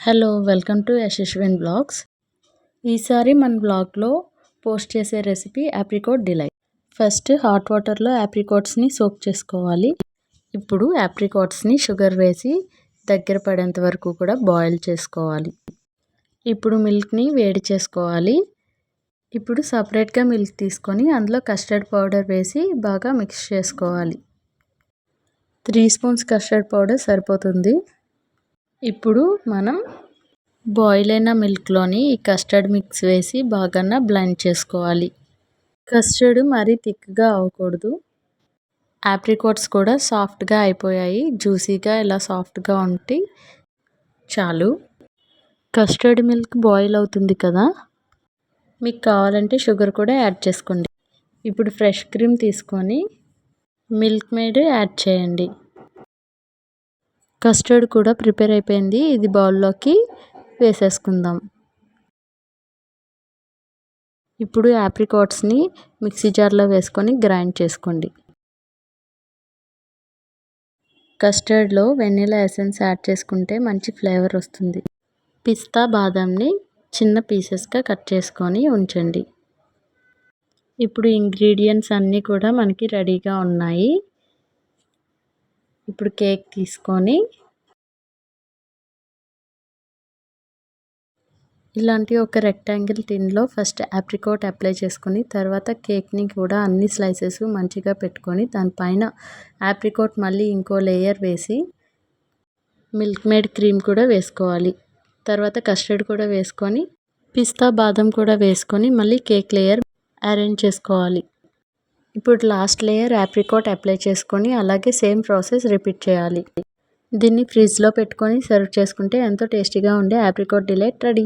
Hello welcome to Yashaswin blogs. ఈసారి మన బ్లాగ్లో పోస్ట్ చేసే recipe apricot delight. First hot వాటర్లో ఆప్రికాట్స్ని సోక్ చేసుకోవాలి. ఇప్పుడు ఆప్రికాట్స్ని షుగర్ వేసి దగ్గర పడేంత వరకు కూడా బాయిల్ చేసుకోవాలి. ఇప్పుడు మిల్క్ని వేడి చేసుకోవాలి. ఇప్పుడు సపరేట్గా మిల్క్ తీసుకొని అందులో కస్టర్డ్ పౌడర్ వేసి బాగా మిక్స్ చేసుకోవాలి. 3 స్పూన్స్ కస్టర్డ్ పౌడర్ సరిపోతుంది. ఇప్పుడు మనం బాయిల్ అయిన మిల్క్లోని ఈ కస్టర్డ్ మిక్స్ వేసి బాగా బ్లెండ్ చేసుకోవాలి. కస్టర్డ్ మరీ థిక్గా అవ్వకూడదు. ఆప్రికాట్స్ కూడా సాఫ్ట్గా అయిపోయాయి. జ్యూసీగా ఇలా సాఫ్ట్గా ఉంటే చాలు. కస్టర్డ్ మిల్క్ బాయిల్ అవుతుంది కదా, మీకు కావాలంటే షుగర్ కూడా యాడ్ చేసుకోండి. ఇప్పుడు ఫ్రెష్ క్రీమ్ తీసుకొని మిల్క్ మేడ్ యాడ్ చేయండి. కస్టర్డ్ కూడా ప్రిపేర్ అయిపోయింది. ఇది బౌల్లోకి వేసేసుకుందాం. ఇప్పుడు ఆప్రికాట్స్ని మిక్సీ జార్లో వేసుకొని గ్రైండ్ చేసుకోండి. కస్టర్డ్లో వెనిలా ఎసెన్స్ యాడ్ చేసుకుంటే మంచి ఫ్లేవర్ వస్తుంది. పిస్తా బాదంని చిన్న పీసెస్గా కట్ చేసుకొని ఉంచండి. ఇప్పుడు ఇంగ్రీడియంట్స్ అన్నీ కూడా మనకి రెడీగా ఉన్నాయి. ఇప్పుడు కేక్ తీసుకొని ఇలాంటి ఒక రెక్టాంగిల్ టిన్లో ఫస్ట్ ఆప్రికాట్ అప్లై చేసుకొని తర్వాత కేక్ని కూడా అన్ని స్లైసెస్ మంచిగా పెట్టుకొని దానిపైన ఆప్రికాట్ మళ్ళీ ఇంకో లేయర్ వేసి మిల్క్ మేడ్ క్రీమ్ కూడా వేసుకోవాలి. తర్వాత కస్టర్డ్ కూడా వేసుకొని పిస్తా బాదం కూడా వేసుకొని మళ్ళీ కేక్ లేయర్ అరేంజ్ చేసుకోవాలి. ఇప్పుడు లాస్ట్ లేయర్ ఆప్రికాట్ అప్లై చేసుకొని అలాగే సేమ్ ప్రాసెస్ రిపీట్ చేయాలి. దీన్ని ఫ్రిడ్జ్లో పెట్టుకొని సర్వ్ చేసుకుంటే ఎంతో టేస్టీగా ఉండే ఆప్రికాట్ డిలైట్ రెడీ.